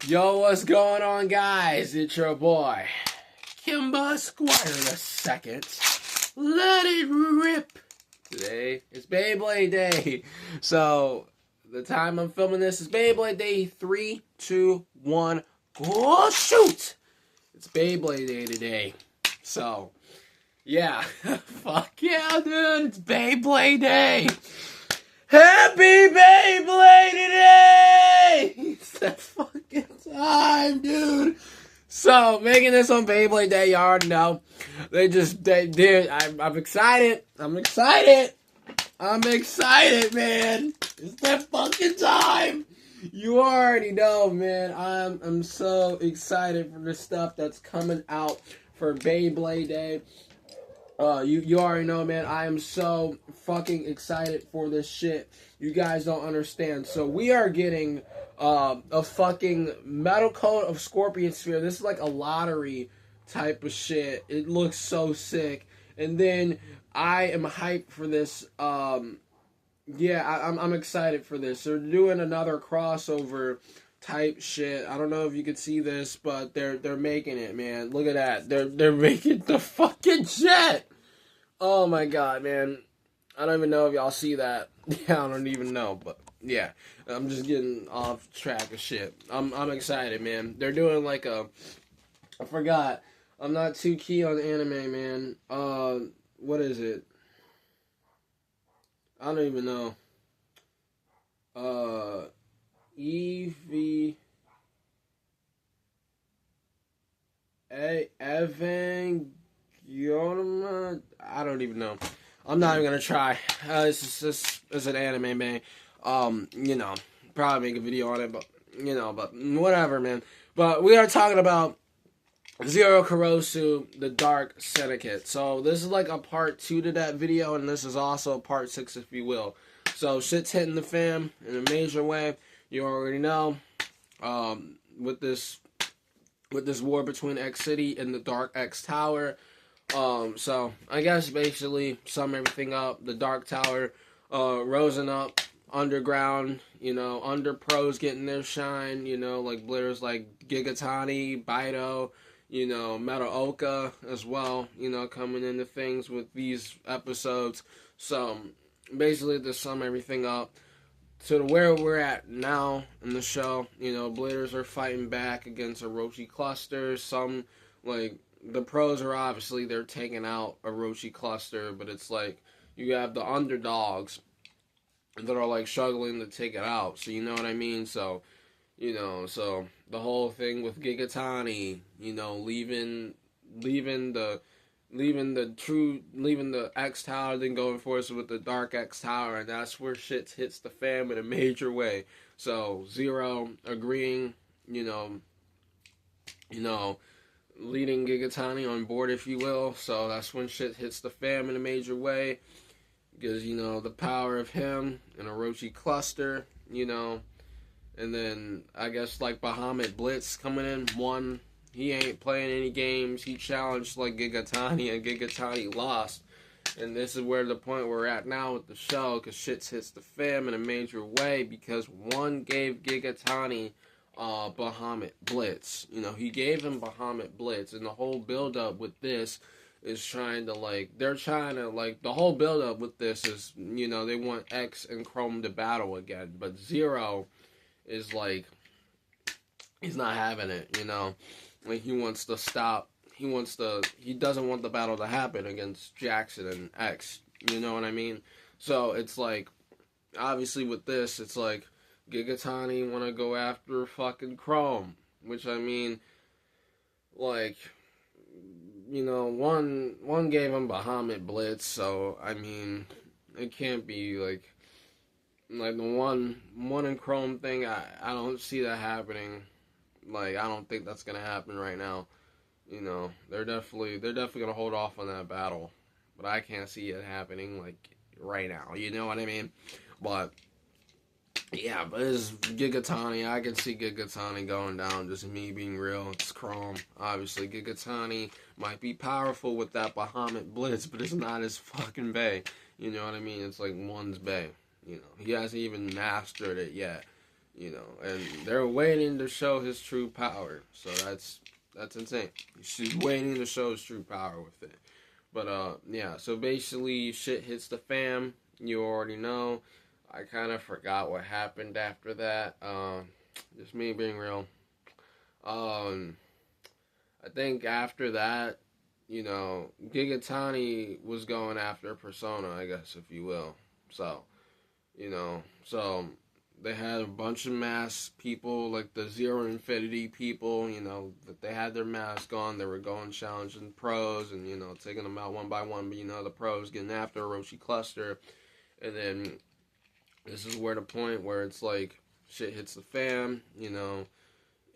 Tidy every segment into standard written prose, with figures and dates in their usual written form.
Yo, what's going on, guys? It's your boy, Kimba Squire the Second. Let it rip. Today is Beyblade Day. So, the time I'm filming this is Beyblade Day 3, 2, 1, go shoot! It's Beyblade Day today. So, yeah. Fuck yeah, dude. It's Beyblade Day. Happy Beyblade Day! It's that fucking time, dude. So, making this on Beyblade Day, you already know. Dude, I'm excited. I'm excited, man. It's that fucking time. You already know, man. I'm so excited for the stuff that's coming out for Beyblade Day. You already know, man. I am so fucking excited for this shit. You guys don't understand. So we are getting a fucking metal coat of Scorpion Sphere. This is like a lottery type of shit. It looks so sick. And then I am hyped for this. Yeah, I'm excited for this. They're doing another crossover type shit. I don't know if you can see this, but they're making it, man. Look at that. They're making the fucking shit. Oh my god, man. I don't even know if y'all see that. Yeah, I don't even know, but yeah. I'm just getting off track of shit. I'm excited, man. They're doing like I forgot. I'm not too key on anime, man. What is it? I don't even know. Evangelion. I don't even know. I'm not even gonna try. This is an anime, man. Probably make a video on it, but but whatever, man. But we are talking about Zero KUROSU, the Dark Syndicate. So this is like a part 2 to that video, and this is also part 6, if you will. So shit's hitting the fan in a major way. You already know. With this war between X City and the Dark X Tower. So I guess basically sum everything up. The Dark Tower rosing up underground, under pros getting their shine, like blitters like Gigatani, Baito, Metal Oka as well, coming into things with these episodes. So basically to sum everything up, to where we're at now in the show, blitters are fighting back against Orochi clusters. Some, like, the pros are obviously, they're taking out Orochi cluster, but it's like, you have the underdogs that are, like, struggling to take it out. So, you know what I mean? So, so the whole thing with Gigatani, leaving the X Tower, then going for us with the Dark X Tower, and that's where shit hits the fan in a major way. So Zero agreeing, leading Gigatani on board, if you will. So that's when shit hits the fan in a major way, because the power of him and Orochi cluster, and then I guess like Bahamut Blitz coming in. One, he ain't playing any games. He challenged like Gigatani, and Gigatani lost. And this is where the point we're at now with the show, because shit hits the fan in a major way, because one gave Gigatani Bahamut Blitz. He gave him Bahamut Blitz, and the whole build-up with this is the whole build-up with this is, they want X and Chrome to battle again, but Zero is like, he's not having it, Like, he wants to stop. He doesn't want the battle to happen against Jackson and X. You know what I mean? So, it's like, obviously with this, it's like, Gigatani want to go after fucking Chrome. Which, I mean, like, one gave him Bahamut Blitz, so, I mean, it can't be, like the one in Chrome thing, I don't see that happening. Like, I don't think that's gonna happen right now. They're definitely gonna hold off on that battle, but I can't see it happening like right now. You know what I mean? But yeah, but it's Gigatani. I can see Gigatani going down. Just me being real. It's Chrome. Obviously, Gigatani might be powerful with that Bahamut Blitz, but it's not his fucking Bay. You know what I mean? It's like one's Bay. He hasn't even mastered it yet. you know, and they're waiting to show his true power. So that's insane. She's waiting to show his true power with it. But yeah, so basically shit hits the fan. You already know. I kind of forgot what happened after that. Just me being real. I think after that, you know, Gigatani was going after Persona, I guess, if you will. So, you know, so they had a bunch of masked people, like the Zero Infinity people, you know, that they had their mask on. They were going challenging pros and, you know, taking them out one by one. But, you know, the pros getting after Orochi Cluster. And then this is where the point where it's like shit hits the fan, you know.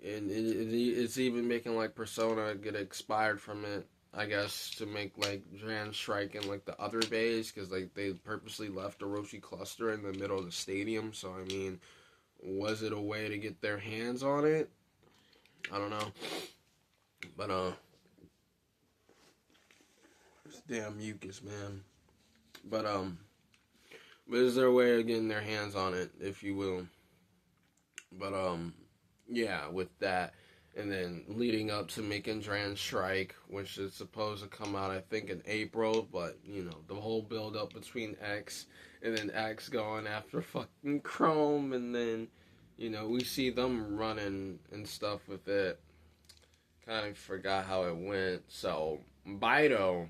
And it's even making, like, Persona get expired from it, I guess, to make, like, Grand Strike in, like, the other bays, because, like, they purposely left Orochi Cluster in the middle of the stadium, so, I mean, was it a way to get their hands on it? I don't know. But, this damn mucus, man. But is there a way of getting their hands on it, if you will? But, yeah, with that, and then leading up to making Grand Strike, which is supposed to come out, I think, in April, but, you know, the whole build-up between X, and then X going after fucking Chrome, and then, you know, we see them running and stuff with it. Kind of forgot how it went. So, Bido,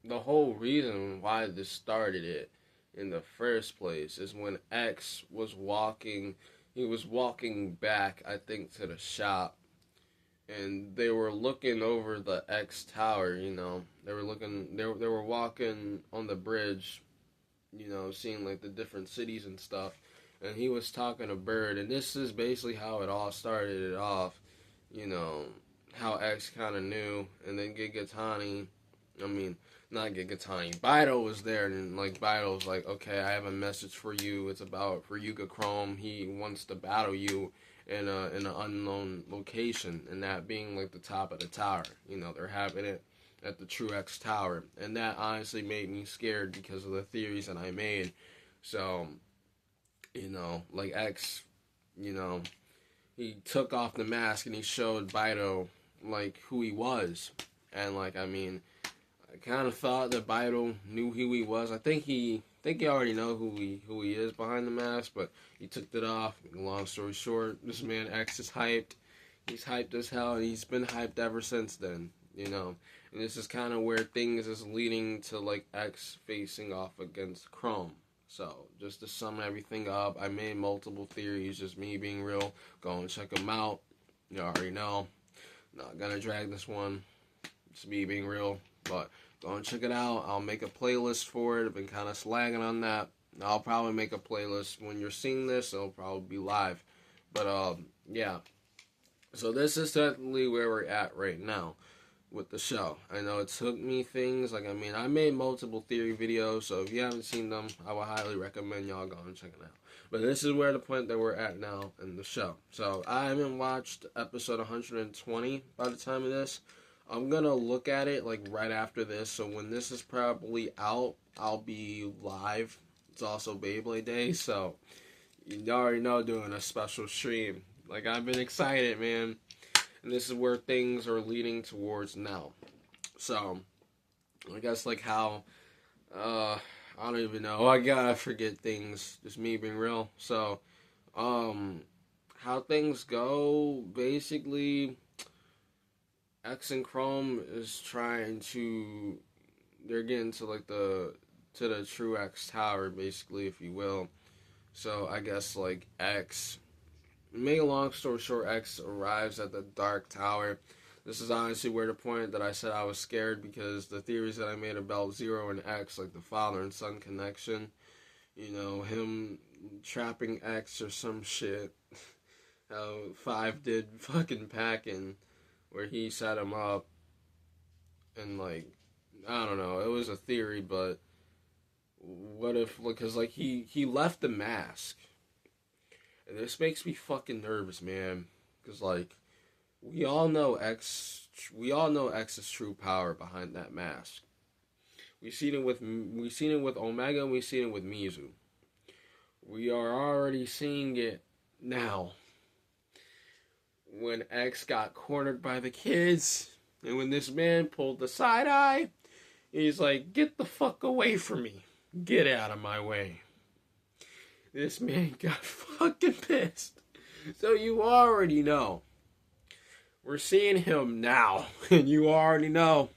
the whole reason why this started it in the first place is when X was walking. He was walking back, I think, to the shop, and they were looking over the X Tower, you know. They were walking on the bridge, you know, seeing, like, the different cities and stuff, and he was talking to Bird, and this is basically how it all started it off, you know, how X kind of knew, and then Gigatani, not Gigatani, Bido was there, and, like, Bido was like, okay, I have a message for you. It's about for Yuga Chrome. He wants to battle you in an unknown location, and that being, like, the top of the tower. You know, they're having it at the True X Tower, and that honestly made me scared because of the theories that I made. So, you know, like, X, you know, he took off the mask and he showed Bido, like, who he was, and, like, I mean, I kind of thought that Bido knew who he was. I think he already know who he is behind the mask, but he took it off. Long story short, this man X is hyped. He's hyped as hell, and he's been hyped ever since then, you know. And this is kind of where things is leading to, like, X facing off against Chrome. So, just to sum everything up, I made multiple theories, just me being real. Go and check them out. You already know. Not gonna drag this one. Just me being real. But go and check it out. I'll make a playlist for it. I've been kind of slagging on that. I'll probably make a playlist when you're seeing this. It'll probably be live. But, yeah. So this is technically where we're at right now with the show. I know it took me things. Like, I mean, I made multiple theory videos. So if you haven't seen them, I would highly recommend y'all go and check it out. But this is where the point that we're at now in the show. So I haven't watched episode 120 by the time of this. I'm going to look at it, like, right after this, so when this is probably out, I'll be live. It's also Beyblade Day, so you already know doing a special stream. Like, I've been excited, man, and this is where things are leading towards now. So, I guess, like, how, I don't even know. I gotta forget things, just me being real. So, how things go, basically, X and Chrome is trying to, they're getting to, like, to the True X Tower, basically, if you will. So, I guess, like, X, make a long story short, X arrives at the Dark Tower. This is honestly where the point that I said I was scared, because the theories that I made about Zero and X, like the father and son connection, you know, him trapping X or some shit, how 5 did fucking packing, where he set him up, and, like, I don't know, it was a theory, but what if, because, like, he left the mask, and this makes me fucking nervous, man, because, like, we all know X's true power behind that mask. We've seen it with Omega, and we've seen it with Mizu. We are already seeing it Now, when X got cornered by the kids, and when this man pulled the side eye, he's like, get the fuck away from me. Get out of my way. This man got fucking pissed. So you already know. We're seeing him now. And you already know.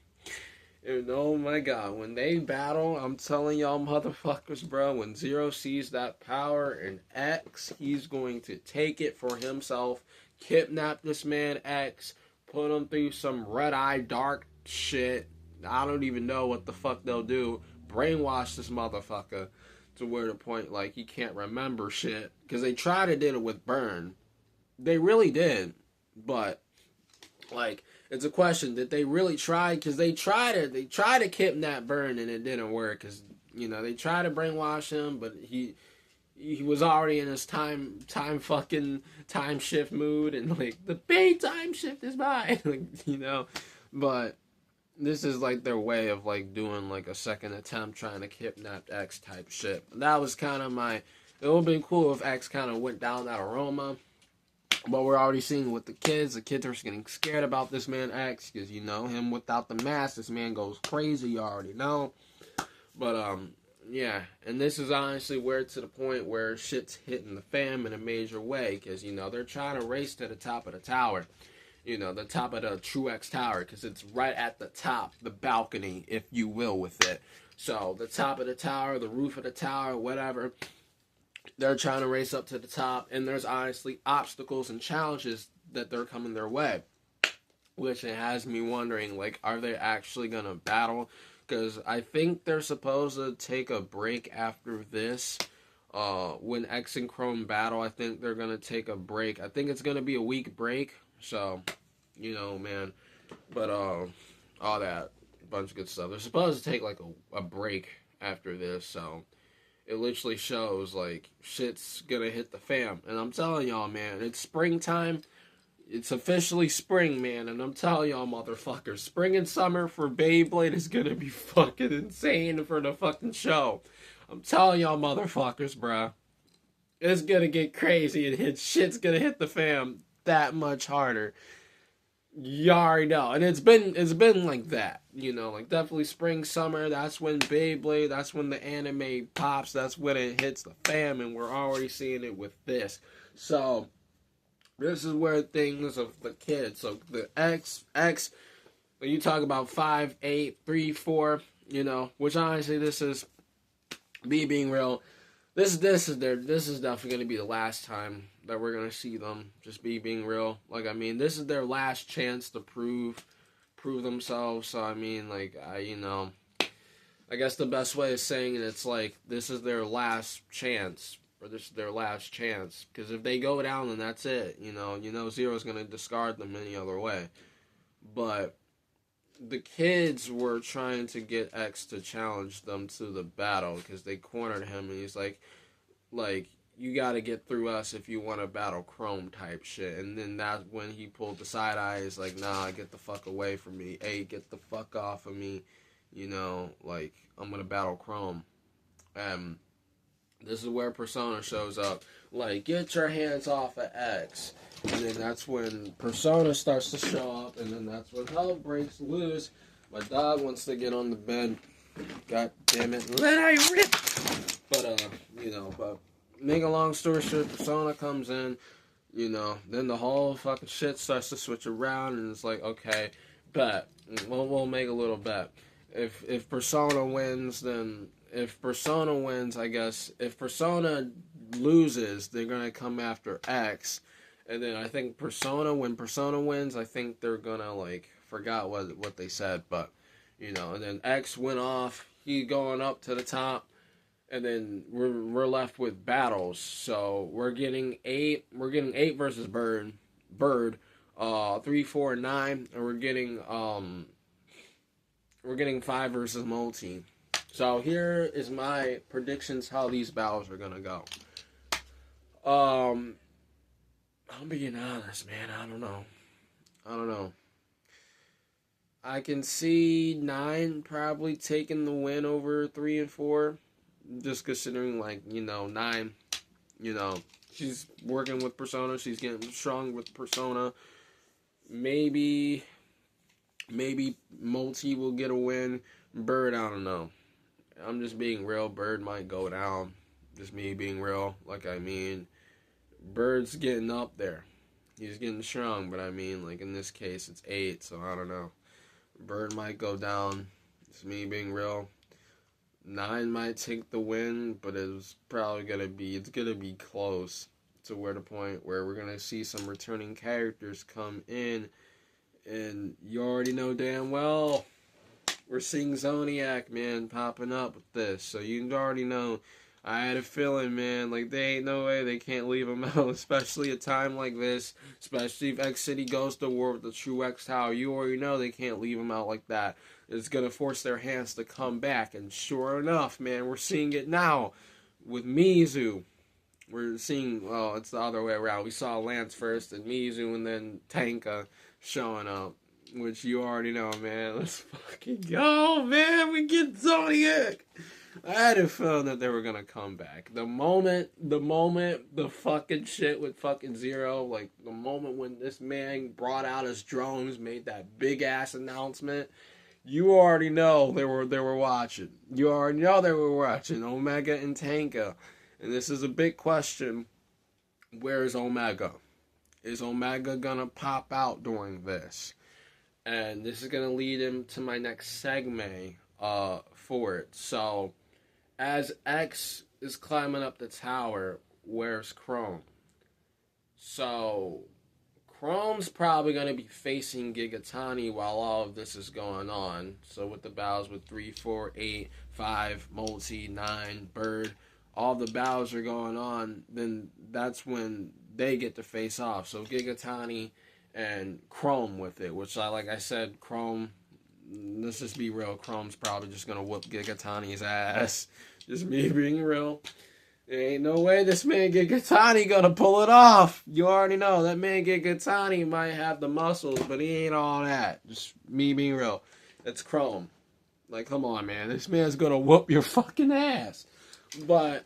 And oh my god, when they battle, I'm telling y'all motherfuckers, bro, when Zero sees that power in X, he's going to take it for himself, kidnap this man X, put him through some red-eye dark shit. I don't even know what the fuck they'll do. Brainwash this motherfucker to where the point, like, he can't remember shit. Because they tried to do it with Burn. They really did. But, like, it's a question, did they really try? Because they tried to kidnap Burn and it didn't work. Because, you know, they tried to brainwash him, but he was already in his time shift mood. And, like, the big time shift is mine. Like, you know, but this is, like, their way of, like, doing, like, a second attempt trying to kidnap X type shit. That was kind of it would have been cool if X kind of went down that aroma. But we're already seeing with the kids are getting scared about this man X, because, you know, him without the mask, this man goes crazy, you already know. But, yeah, and this is honestly where to the point where shit's hitting the fan in a major way, because, you know, they're trying to race to the top of the tower. You know, the top of the True X Tower, because it's right at the top, the balcony, if you will, with it. So, the top of the tower, the roof of the tower, whatever, they're trying to race up to the top, and there's honestly obstacles and challenges that they're coming their way. Which it has me wondering, like, are they actually going to battle? Because I think they're supposed to take a break after this. When X and Chrome battle, I think they're going to take a break. I think it's going to be a week break. So, you know, man. But, all that bunch of good stuff. They're supposed to take, like, a break after this. So, it literally shows, like, shit's gonna hit the fan. And I'm telling y'all, man, it's springtime. It's officially spring, man. And I'm telling y'all, motherfuckers, spring and summer for Beyblade is gonna be fucking insane for the fucking show. I'm telling y'all, motherfuckers, bruh. It's gonna get crazy and shit's gonna hit the fan that much harder. You already know. And it's been like that, you know, like definitely spring, summer, that's when Beyblade, that's when the anime pops, that's when it hits the fan, and we're already seeing it with this. So, this is where things of the kids, so the X, when you talk about 5, 8, 3, 4, you know, which honestly, this is me being real. This is definitely going to be the last time that we're going to see them, just being real. Like, I mean, this is their last chance to prove themselves. So, I mean, like, you know, I guess the best way of saying it, it's like, this is their last chance, or this is their last chance. Because if they go down, then that's it. You know Zero's going to discard them any other way. But the kids were trying to get X to challenge them to the battle, because they cornered him, and he's like, you gotta get through us if you want to battle Chrome type shit. And then that's when he pulled the side eye, he's like, nah, get the fuck away from me. Hey, get the fuck off of me. You know, like, I'm gonna battle Chrome. This is where Persona shows up. Like, get your hands off of X. And then that's when Persona starts to show up, and then that's when hell breaks loose. My dog wants to get on the bed. God damn it. Let I rip! But, you know, but make a long story short, Persona comes in, you know, then the whole fucking shit starts to switch around, and it's like, okay, bet. We'll make a little bet. If Persona wins, then if Persona wins, I guess, if Persona loses, they're gonna come after X. And then I think when Persona wins, I think they're gonna, like, forgot what they said, but, you know, and then X went off, he going up to the top, and then we're left with battles. So we're getting 8 versus Bird, 3, 4, 9, and we're getting 5 versus Multi. So here is my predictions how these battles are gonna go. I'm being honest, man. I don't know. I can see 9 probably taking the win over 3 and 4. Just considering, like, you know, 9 You know, she's working with Persona. She's getting strong with Persona. Maybe Multi will get a win. Bird, I don't know. I'm just being real. Bird might go down. Just me being real. Like, I mean, Bird's getting up there. He's getting strong, but I mean, like, in this case, it's 8, so I don't know. Bird might go down. It's me being real. 9 might take the win, but it's probably gonna be close to where the point where we're gonna see some returning characters come in, and you already know damn well we're seeing Zodiac, man, popping up with this, so you already know. I had a feeling, man, like, they ain't no way they can't leave him out, especially a time like this, especially if X City goes to war with the true X Tower. You already know they can't leave him out like that. It's going to force their hands to come back, and sure enough, man, we're seeing it now with Mizu. We're seeing, well, it's the other way around. We saw Lance first, and Mizu, and then Tanka showing up, which you already know, man. Let's fucking go, man. We get Zodiac. I had a feeling that they were gonna come back. The moment the fucking shit with fucking Zero, like the moment when this man brought out his drones, made that big ass announcement, you already know they were watching. You already know they were watching Omega and Tanka. And this is a big question. Where is Omega? Is Omega gonna pop out during this? And this is gonna lead him to my next segment for it. So as X is climbing up the tower, where's Chrome? So Chrome's probably going to be facing Gigatani while all of this is going on. So with the battles with 3, 4, 8, 5, Multi, 9, Bird, all the battles are going on, then that's when they get to face off. So Gigatani and Chrome with it, which like I said, Chrome, let's just be real, Chrome's probably just going to whoop Gigatani's ass. Just me being real. There ain't no way this man Gigatani gonna pull it off. You already know that man Gigatani might have the muscles, but he ain't all that. Just me being real. It's Chrome. Like, come on, man. This man's gonna whoop your fucking ass. But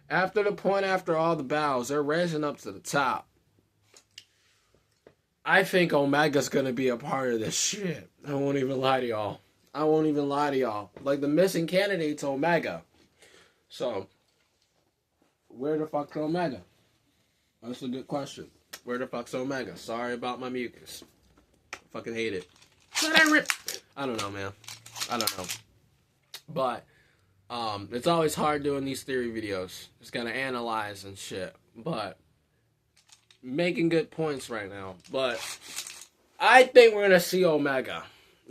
after all the battles, they're raising up to the top. I think Omega's gonna be a part of this shit. I won't even lie to y'all. Like, the missing candidate's Omega. So, where the fuck's Omega? That's a good question. Where the fuck's Omega? Sorry about my mucus. Fucking hate it. I don't know, man. I don't know. But, it's always hard doing these theory videos. Just gotta analyze and shit. But, making good points right now. But, I think we're gonna see Omega.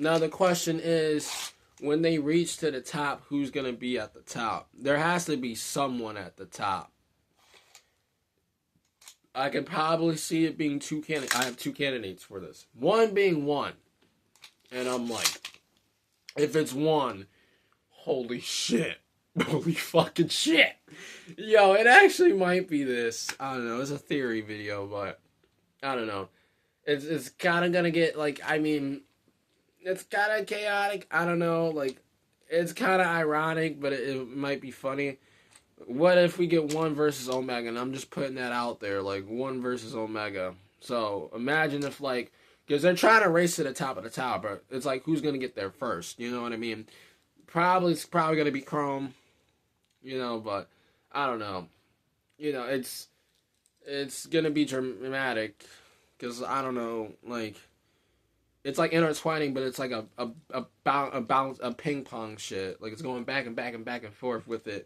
Now, the question is, when they reach to the top, who's going to be at the top? There has to be someone at the top. I can probably see it being two candidates. I have two candidates for this. One being one. And I'm like, if it's one, holy shit. Holy fucking shit. Yo, it actually might be this. I don't know. It's a theory video, but I don't know. It's kind of going to get, like, I mean, it's kind of chaotic. I don't know. Like, it's kind of ironic, but it might be funny. What if we get 1 versus Omega? And I'm just putting that out there. Like, 1 versus Omega. So, imagine if, like, because they're trying to race to the top of the tower, but it's like, who's going to get there first? You know what I mean? It's probably going to be Chrome. You know, but I don't know. You know, it's going to be dramatic. Because, I don't know, like, it's like intertwining, but it's like a ping pong shit. Like, it's going back and back and back and forth with it.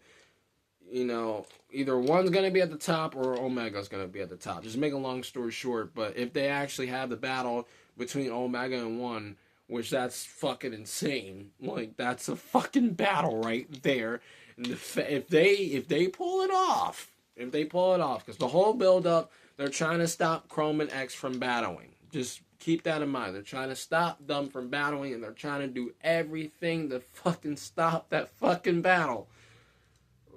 You know, either one's going to be at the top or Omega's going to be at the top. Just make a long story short, but if they actually have the battle between Omega and 1, which that's fucking insane. Like, that's a fucking battle right there. And if they pull it off, because the whole build-up, they're trying to stop Chrome and X from battling. Just keep that in mind. They're trying to stop them from battling, and they're trying to do everything to fucking stop that fucking battle.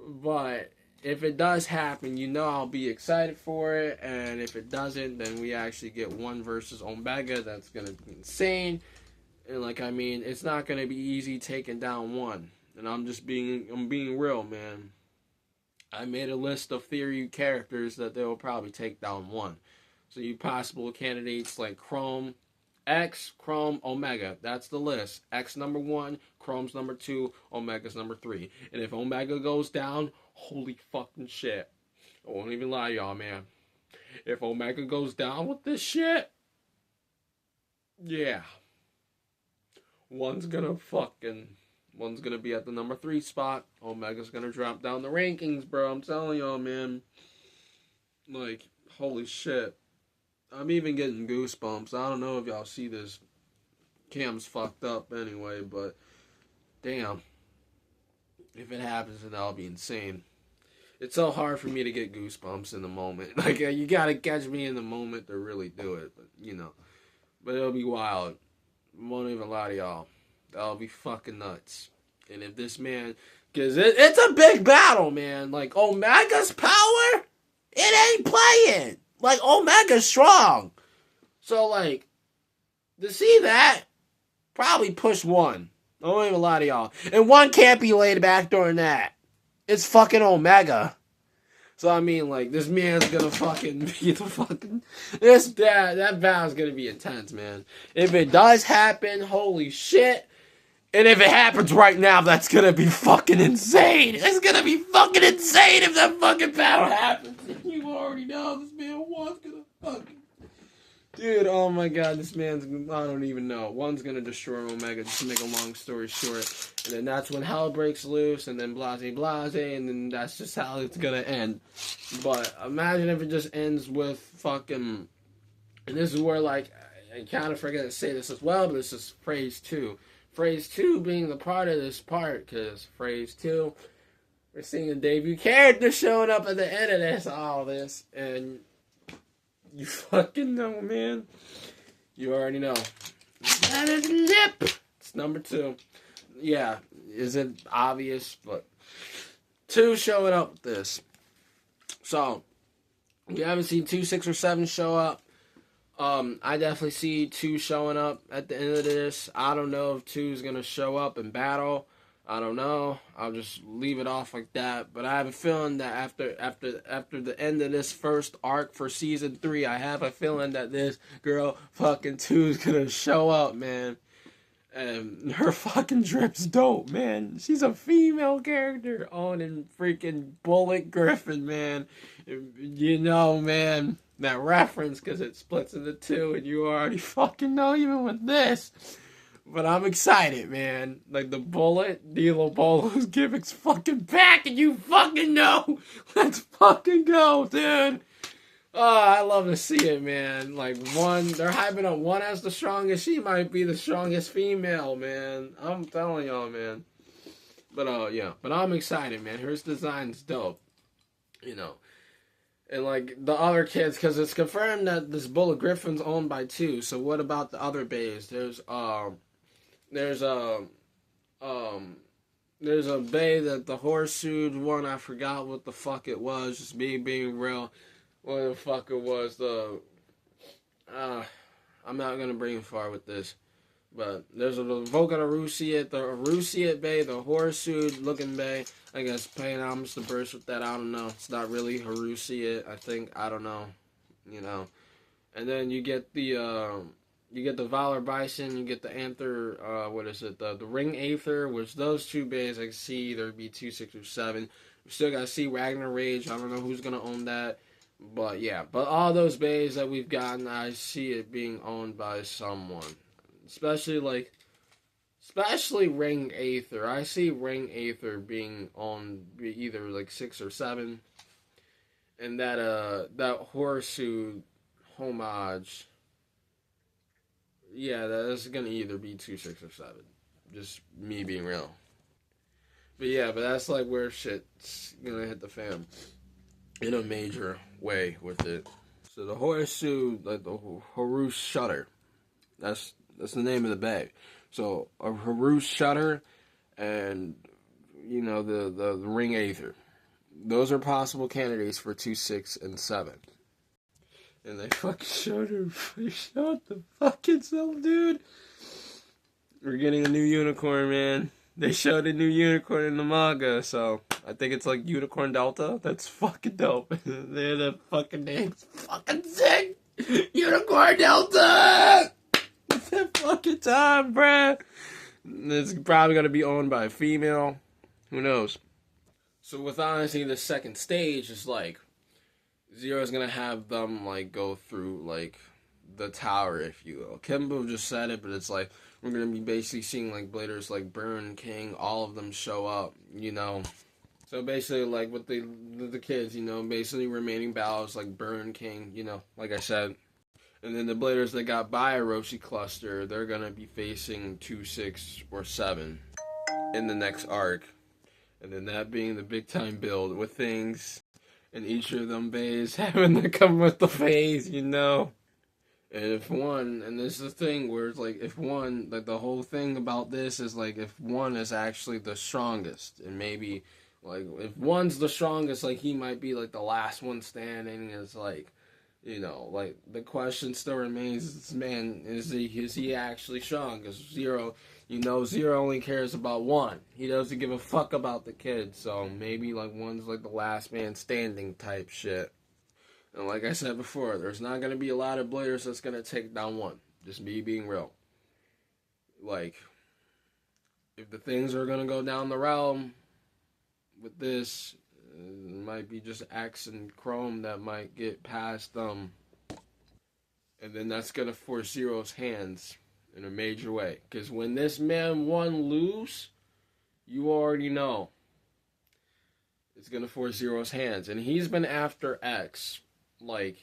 But if it does happen, you know I'll be excited for it. And if it doesn't, then we actually get 1 versus Omega. That's going to be insane. And, like, I mean, it's not going to be easy taking down 1. And I'm being real, man. I made a list of theory characters that they will probably take down one. So you possible candidates like Chrome, X, Chrome, Omega. That's the list. X number 1, Chrome's number 2, Omega's number 3. And if Omega goes down, holy fucking shit. I won't even lie, y'all, man. If Omega goes down with this shit, yeah. One's gonna be at the number 3 spot. Omega's gonna drop down the rankings, bro. I'm telling y'all, man. Like, holy shit. I'm even getting goosebumps. I don't know if y'all see this. Cam's fucked up anyway, but damn. If it happens, then that'll be insane. It's so hard for me to get goosebumps in the moment. Like, you gotta catch me in the moment to really do it. But, you know. But it'll be wild. I won't even lie to y'all. That'll be fucking nuts. And if this man... Because it's a big battle, man. Like, Omega's power, it ain't playing. Like, Omega's strong. So, like, to see that, probably push 1. I won't even lie to y'all. And 1 can't be laid back during that. It's fucking Omega. So, I mean, like, this man's gonna fucking be the fucking... That battle's gonna be intense, man. If it does happen, holy shit. And if it happens right now, that's gonna be fucking insane. It's gonna be fucking insane if that fucking battle happens. You already know this man one's gonna fucking... Dude, oh my god, this man's... I don't even know. One's gonna destroy Omega, just to make a long story short. And then that's when hell breaks loose, and then blase, and then that's just how it's gonna end. But imagine if it just ends with fucking... And this is where, like, I kind of forget to say this as well, but this is phrase 2. Phrase 2 being the part of this part, because phrase 2, we're seeing a debut character showing up at the end of this, all this, and you fucking know, man. You already know. That is lip. It's number 2. Yeah, isn't obvious, but 2 showing up with this. So, you haven't seen 2, 6, or 7 show up. I definitely see 2 showing up at the end of this. I don't know if 2 is going to show up in battle. I don't know. I'll just leave it off like that. But I have a feeling that after the end of this first arc for season 3, I have a feeling that this girl fucking 2 is going to show up, man. And her fucking drip's dope, man. She's a female character on in freaking Bullet Griffin, man. You know, man, that reference, because it splits into 2, and you already fucking know even with this. But I'm excited, man. Like, the Bullet, Dilo Bolo's gimmick's fucking back, and you fucking know. Let's fucking go, dude. Oh, I love to see it, man. Like, 1, they're hyping up 1 as the strongest. She might be the strongest female, man. I'm telling y'all, man. But, yeah. But I'm excited, man. Her design's dope. You know. And, like, the other kids, because it's confirmed that this Bullet Griffin's owned by 2. So what about the other bays? There's a bay that the horseshoe one, I forgot what the fuck it was. Just me being real. What the fuck it was, I'm not gonna bring it far with this, but there's a Vulcan Arusiate, the Arusiate Bay, the horseshoe looking bay. I guess paying homage to burst with that. I don't know. It's not really Arusiate. I think, I don't know, you know. And then you get the Valor Bison, you get the Anther, the Ring Aether, which those 2 bays I can see either be 2, 6, or 7. We still gotta see Ragnar Rage. I don't know who's gonna own that. But yeah, but all those bays that we've gotten, I see it being owned by someone. Especially Ring Aether. I see Ring Aether being owned either like 6 or 7. And that horseshoe homage, yeah, that's gonna either be 2, 6, or 7. Just me being real. But yeah, but that's like where shit's gonna hit the fan. In a major way with it. So the horseshoe, like the Haru Shutter, that's the name of the bag. So a Haru Shutter, and you know the Ring Aether. Those are possible candidates for 2, 6, and 7. And they fucking showed her. They showed the fucking self, dude. We're getting a new unicorn, man. They showed a new unicorn in the manga, so I think it's like Unicorn Delta. That's fucking dope. They're the fucking names. Fucking sick! Unicorn Delta! It's that fucking time, bruh. It's probably gonna be owned by a female. Who knows? So with honestly, the second stage is like Zero's gonna have them like go through like the tower, if you will. Kimbo just said it, but it's like we're gonna be basically seeing like bladers like Burn King, all of them show up, you know. So basically, like with the kids, you know, basically remaining battles like Burn King, you know, like I said. And then the bladers that got by Orochi Cluster, they're gonna be facing 2, 6, or 7 in the next arc. And then that being the big time build with things in each of them bays having to come with the phase, you know. And if one, and this is the thing where it's like, if one, like the whole thing about this is like, if one is actually the strongest, and maybe, like, if one's the strongest, like, he might be, like, the last one standing, is like, you know, like, the question still remains, man, is he actually strong? Because Zero, you know, Zero only cares about one. He doesn't give a fuck about the kid, so maybe, like, one's, like, the last man standing type shit. And like I said before, there's not going to be a lot of bladers that's going to take down one. Just me being real. Like, if the things are going to go down the realm with this, it might be just X and Chrome that might get past them. And then that's going to force Zero's hands in a major way. Because when this man won lose, you already know. It's going to force Zero's hands. And he's been after X. Like,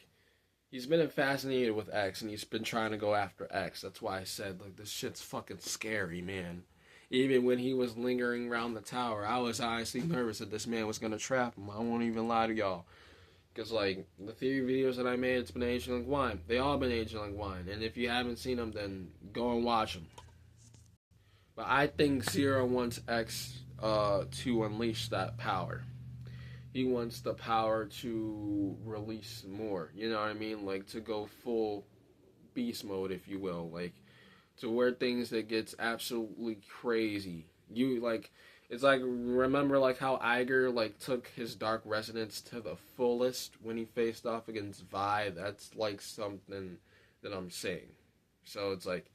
he's been fascinated with X, and he's been trying to go after X. That's why I said, like, this shit's fucking scary, man. Even when he was lingering around the tower, I was honestly nervous that this man was going to trap him. I won't even lie to y'all. Because, like, the theory videos that I made, it's been aging like wine. They all been aging like wine. And if you haven't seen them, then go and watch them. But I think Zero wants X to unleash that power. He wants the power to release more, you know what I mean? Like, to go full beast mode, if you will. Like, to where things that gets absolutely crazy. You, like, it's like, remember, like, how Iger, like, took his Dark Resonance to the fullest when he faced off against Vi? That's, like, something that I'm saying. So, it's like,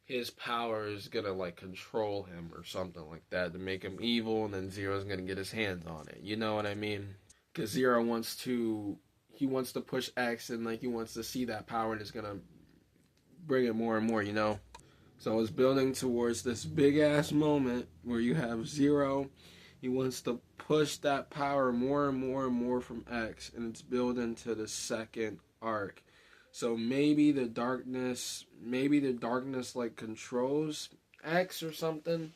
his power is gonna, like, control him or something like that to make him evil, and then Zero's gonna get his hands on it. You know what I mean? Because Zero wants to push X, and, like, he wants to see that power, and it's gonna bring it more and more, you know? So it's building towards this big-ass moment where you have Zero. He wants to push that power more and more and more from X, and it's building to the second arc. So maybe the darkness like controls X or something,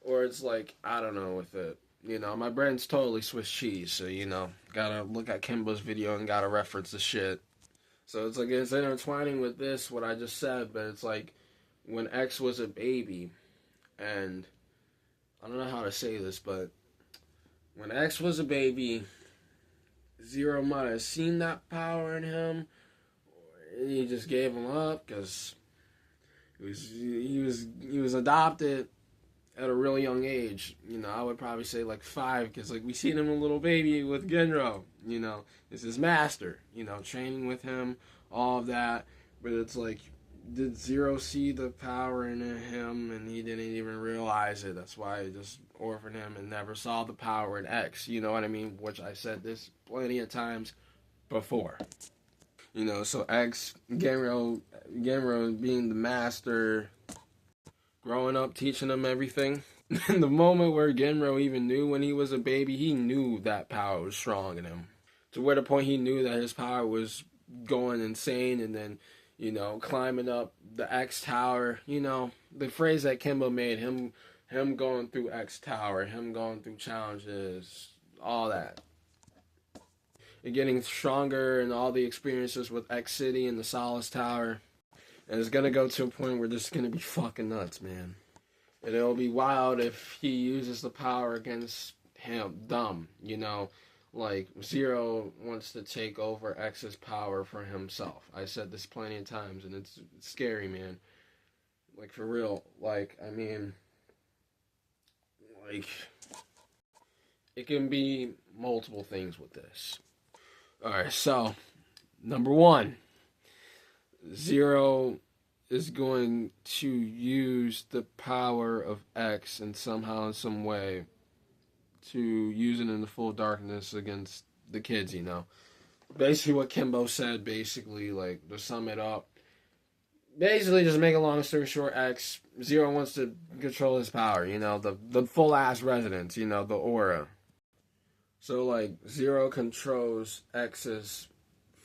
or it's like, I don't know with it. You know, my brain's totally Swiss cheese, so, you know, gotta look at Kimbo's video and gotta reference the shit. So it's like, it's intertwining with this, what I just said, but it's like, when X was a baby, and I don't know how to say this, but when X was a baby, Zero might have seen that power in him, he just gave him up because he was adopted at a really young age. You know, I would probably say like 5, because like we seen him a little baby with Genro. You know, it's his master. You know, training with him, all of that. But it's like, did Zero see the power in him and he didn't even realize it? That's why he just orphaned him and never saw the power in X. You know what I mean? Which I said this plenty of times before. You know, so Genro being the master, growing up, teaching him everything. In the moment where Genro even knew when he was a baby, he knew that power was strong in him. To where the point he knew that his power was going insane, and then, you know, climbing up the X Tower. You know, the phrase that Kimbo made, him going through X Tower, him going through challenges, all that. And getting stronger and all the experiences with X City and the Solace Tower. And it's gonna go to a point where this is gonna be fucking nuts, man. And it'll be wild if he uses the power against him, you know. Like, Zero wants to take over X's power for himself. I said this plenty of times, and it's scary, man. Like, for real. Like, I mean, Like, it can be multiple things with this. Alright, so, number one, Zero is going to use the power of X and somehow, in some way, to use it in the full darkness against the kids, you know. Basically what Kimbo said, basically, like, to sum it up. Basically, just make a long story short, Zero wants to control his power, you know, the full-ass resonance, you know, the aura. So, like, Zero controls X's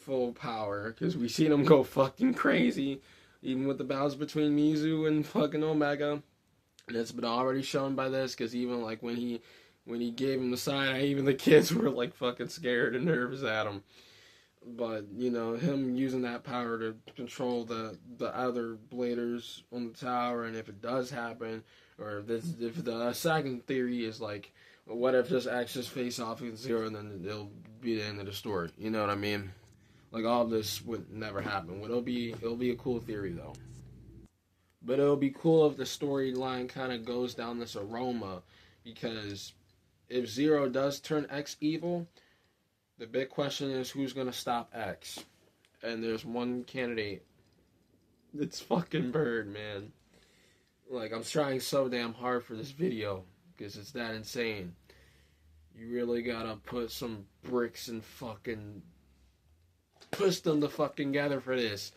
full power, because we seen him go fucking crazy, even with the battles between Mizu and fucking Omega. And it's been already shown by this, because even, like, when he gave him the sign, even the kids were, like, fucking scared and nervous at him. But, you know, him using that power to control the other bladers on the tower, and if it does happen, or if the second theory is, like, what if just X just face off against Zero, and then it'll be the end of the story, you know what I mean? Like, all of this would never happen. It'll be a cool theory, though. But it'll be cool if the storyline kind of goes down this aroma, because if Zero does turn X evil, the big question is who's going to stop X. And there's one candidate. It's fucking Bird, man. Like, I'm trying so damn hard for this video, because it's that insane. You really gotta put some bricks and fucking push them to fucking gather for this.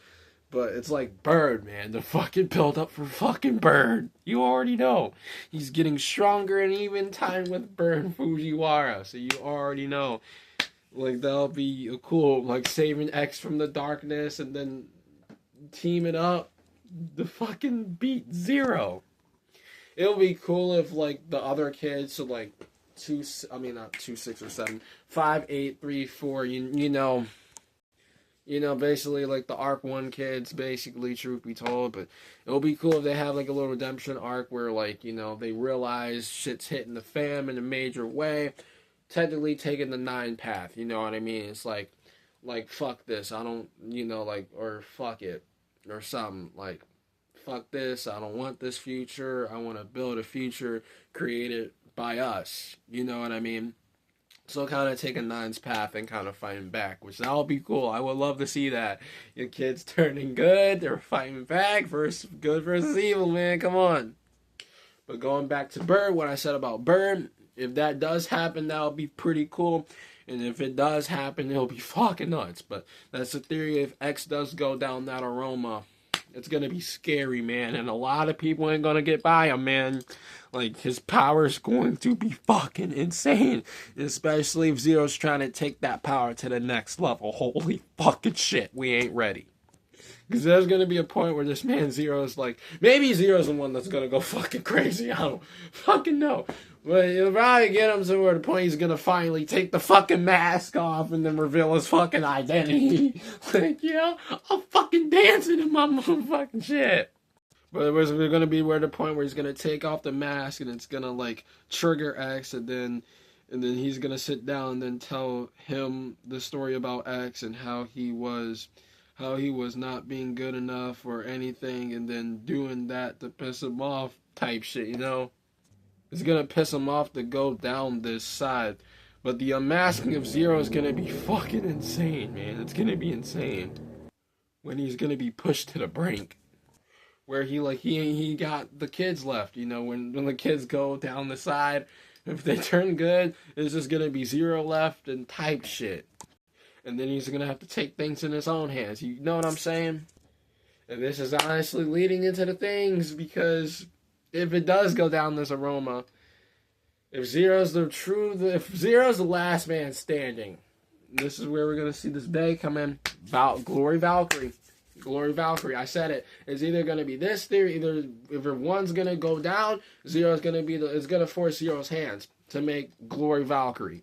But it's like Bird, man. The fucking build up for fucking Bird. You already know. He's getting stronger and even time with Bird Fujiwara. So you already know. Like, that'll be cool. Like, saving X from the darkness and then teaming up to fucking beat Zero. It'll be cool if, like, the other kids, so, like, 2, 6, or 7, 5, 8, 3, 4, you know, basically, like, the Arc 1 kids, basically, truth be told, but it'll be cool if they have, like, a little redemption arc where, like, you know, they realize shit's hitting the fan in a major way, technically taking the 9 path, you know what I mean? It's like, fuck this, I don't, you know, like, or fuck it, or something, like, fuck this, I don't want this future, I want to build a future created by us, you know what I mean? So kind of taking 9's path and kind of fighting back, which that'll be cool. I would love to see that. Your kids turning good, they're fighting back versus good versus evil, man, come on. But going back to Bird, what I said about Bird, if that does happen, that'll be pretty cool. And if it does happen, it'll be fucking nuts. But that's the theory. If X does go down that aroma, it's going to be scary, man. And a lot of people ain't going to get by him, man. Like, his power is going to be fucking insane. Especially if Zero's trying to take that power to the next level. Holy fucking shit, we ain't ready. Because there's going to be a point where this man Zero's like, maybe Zero's the one that's going to go fucking crazy. I don't fucking know. But it'll probably get him to where the point he's going to finally take the fucking mask off and then reveal his fucking identity. Like, you know, I'm fucking dancing in my motherfucking shit. But it was going to be where the point where he's going to take off the mask and it's going to, like, trigger X and then he's going to sit down and then tell him the story about X and how he was not being good enough or anything, and then doing that to piss him off type shit, you know? It's gonna piss him off to go down this side. But the unmasking of Zero is gonna be fucking insane, man. It's gonna be insane. When he's gonna be pushed to the brink. Where he got the kids left, you know, when the kids go down the side, if they turn good, it's just gonna be Zero left and type shit. And then he's gonna have to take things in his own hands. You know what I'm saying? And this is honestly leading into the things, because if it does go down this aroma, if Zero's the last man standing, this is where we're gonna see this Bay come in. Glory Valkyrie. I said it. It's either gonna be this theory, either if one's gonna go down, Zero's gonna it's gonna force Zero's hands to make Glory Valkyrie.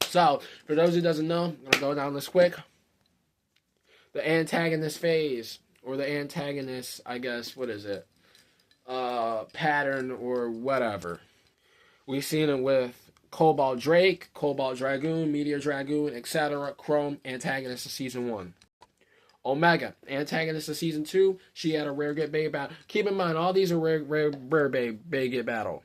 So, for those who doesn't know, I'm going to go down this quick. The antagonist phase, or the antagonist, I guess, what is it? Pattern, or whatever. We've seen it with Cobalt Drake, Cobalt Dragoon, Meteor Dragoon, etc. Chrome, antagonist of Season 1. Omega, antagonist of Season 2. She had a rare get Bay battle. Keep in mind, all these are rare Bay get battle.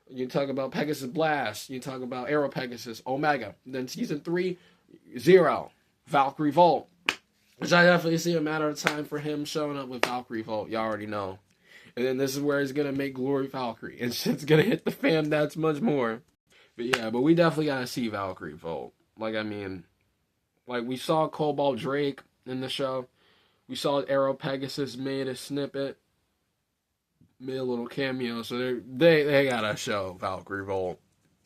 You talk about Pegasus Blast. You talk about Aero Pegasus, Omega. Then season 3, Zero, Valkyrie Volt. Which I definitely see a matter of time for him showing up with Valkyrie Volt. Y'all already know. And then this is where he's going to make Glory Valkyrie. And shit's going to hit the fan that's much more. But yeah, but we definitely got to see Valkyrie Volt. Like, I mean, like we saw Cobalt Drake in the show. We saw Aero Pegasus made a snippet. Made a little cameo. So they got to show Valkyrie Volt.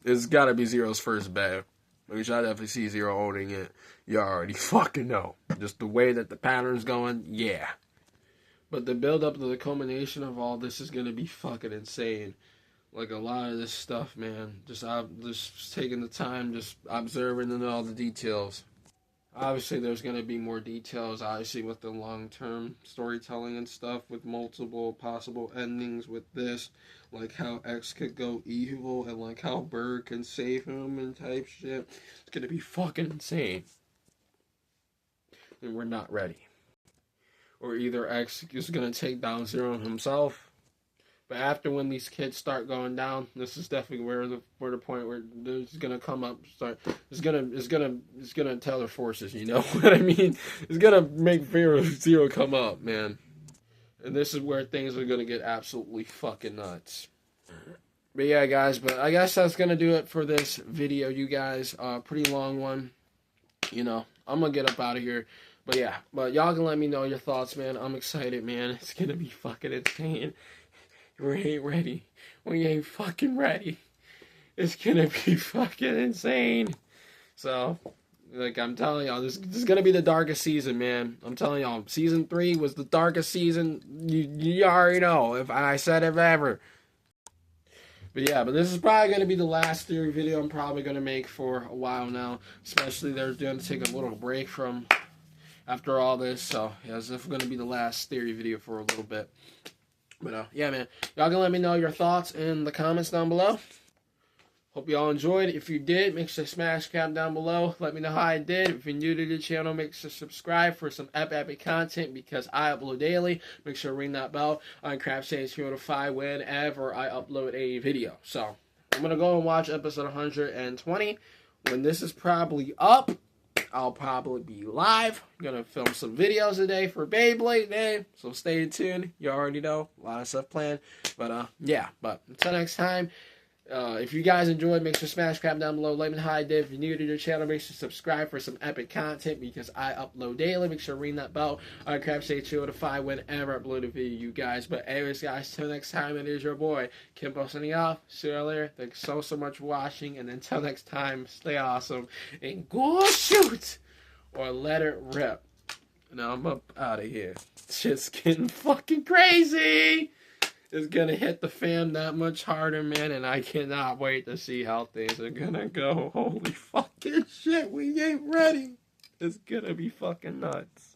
It's got to be Zero's first bay. Which I definitely see Zero owning it. You already fucking know. Just the way that the pattern's going, yeah. But the build-up to the culmination of all this is going to be fucking insane. Like, a lot of this stuff, man. Just taking the time, just observing and all the details. Obviously, there's going to be more details, obviously, with the long-term storytelling and stuff, with multiple possible endings with this. Like how X could go evil, and like how Bird can save him and type shit. It's going to be fucking insane. And we're not ready. Or either X is going to take down Zero himself. But after when these kids start going down, this is definitely where the point where it's gonna come up. It's gonna tell their forces. You know what I mean? It's gonna make fear of Zero come up, man. And this is where things are gonna get absolutely fucking nuts. But yeah, guys. But I guess that's gonna do it for this video, you guys. Pretty long one. You know, I'm gonna get up out of here. But yeah, but y'all can let me know your thoughts, man. I'm excited, man. It's gonna be fucking insane. We ain't ready. We ain't fucking ready. It's gonna be fucking insane. So, like I'm telling y'all, this is gonna be the darkest season, man. I'm telling y'all, season 3 was the darkest season. You already know. If I said it ever. But yeah, but this is probably gonna be the last theory video I'm probably gonna make for a while now. Especially they're gonna take a little break from after all this. So yeah, this is gonna be the last theory video for a little bit. But yeah, man, y'all can let me know your thoughts in the comments down below. Hope y'all enjoyed. If you did, make sure to smash cap down below. Let me know how I did. If you're new to the channel, make sure to subscribe for some epic content because I upload daily. Make sure to ring that bell on Craft Sage to notify whenever I upload a video. So I'm gonna go and watch episode 120. When this is probably up, I'll probably be live. I'm gonna film some videos today for Beyblade Day, so stay tuned. You already know, a lot of stuff planned. But yeah, but until next time, if you guys enjoyed, make sure to smash crap down below. Let me know how I did. If you're new to the channel, make sure to subscribe for some epic content because I upload daily. Make sure to ring that bell on Craft Sage to notify whenever I upload a video, you guys. But anyways, guys, till next time, it is your boy Kimbo signing off. See you later. Thanks so much for watching, and until next time, stay awesome and go shoot or let it rip. Now I'm up out of here. Shit's getting fucking crazy. It's gonna hit the fan that much harder, man, and I cannot wait to see how things are gonna go. Holy fucking shit, we ain't ready. It's gonna be fucking nuts.